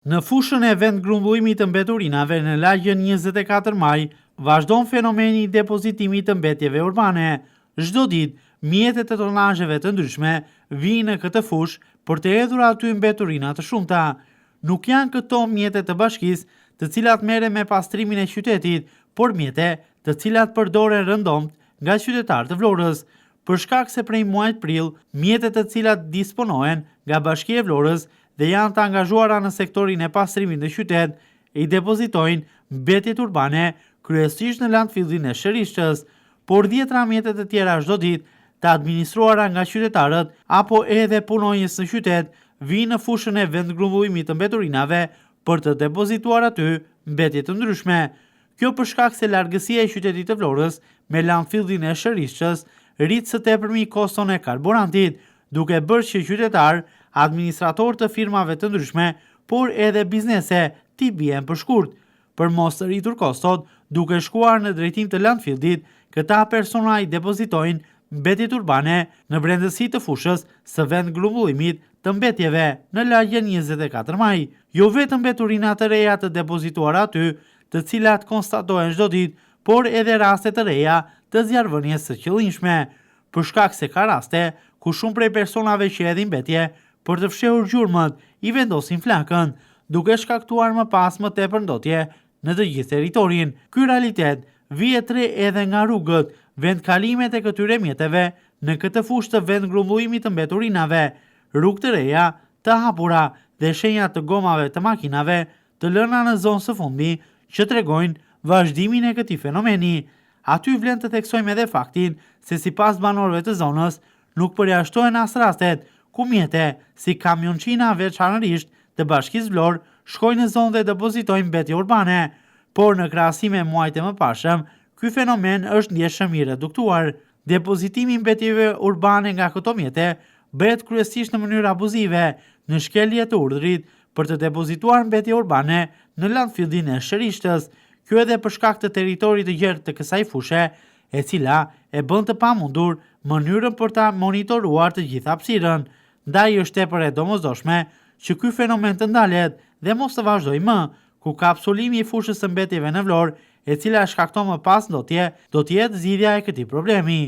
Në fushën e vendgrumbullimit të mbeturinave në lagjen 24 maj, vazhdon fenomeni i depozitimit të mbetjeve urbane. Çdo ditë, mjetet e tonazheve të ndryshme vijnë në këtë fushë për të hedhur aty mbeturina të shumta. Nuk janë këto mjete të bashkisë të cilat merren me pastrimin e qytetit, por mjete të cilat përdoren rëndomt nga qytetarët e Vlorës. Për shkak se prej muajit prill, mjetet të cilat disponohen nga Bashkia e Vlorës dhe janë të angazhuara në sektorin e pastrimit në qytet, i depozitojnë mbetjet urbane kryesisht në landfillin e Shërishës, por 10 mjetet të tjera çdo ditë të administruara nga qytetarët apo edhe punonjës në qytet vijnë në fushën e vendgrumbullimit të mbeturinave për të depozituar aty mbetje të ndryshme. Kjo për shkak se largësia e qytetit të Vlorës me landfillin e Shërishës rrit së tepërmi koston e karburantit, duke bërë që qytetar, administrator të firmave të ndryshme, por edhe biznese t'i bien për shkurt. Për mos të rritur kostot, duke shkuar në drejtim të landfillit, këta persona i depozitojnë mbetjet urbane në brendësi të fushës së vendgrumbullimit të mbetjeve në lagjen 24 maj. Jo vetëm mbeturina të reja të depozituara aty, të cilat konstatohen çdo ditë, por edhe raste të reja të zjarrvënies së qëllimshme, për shkak se ka raste ku shumë prej personave që hedhin mbetje për të fshehur gjurmët i vendosin flakën, duke shkaktuar më pas më tepër ndotje në të gjithë territorin. Ky realitet vihet re edhe nga rrugët, vendkalimet e këtyre mjeteve në këtë fushë të vendgrumbullimit të mbeturinave, rrugë të reja, të hapura dhe shenja të gomave të makinave të lëna në zonë së fundi që tregojnë vazhdimin e këtij fenomeni. Aty vlen të theksojmë edhe faktin se sipas banorëve të zonës nuk përjashtohen as rastet ku mjete si kamionçina veçanërisht të Bashkisë Vlorë shkojnë në zonë dhe depozitojnë mbetje urbane, por në krahasim me muajt e mëparshëm, ky fenomen është ndjeshëm i reduktuar. Depozitimi i mbetjeve urbane nga këto mjete bëhet kryesisht në mënyrë abuzive, në shkelje të urdhrit për të depozituar mbetje urbane në landfillin e Shërishës. Kjo edhe për shkak të territorit të gjerë të kësaj fushe, e cila e bën të pamundur mënyrën për ta monitoruar të gjithë hapësirën. Ndaj është tepër e domosdoshme që ky fenomen të ndalet dhe mos të vazhdojë më, ku kapsulimi i fushës së mbetjeve në Vlorë, e cila shkakton më pas ndotje, do të jetë zgjidhja e këtij problemi.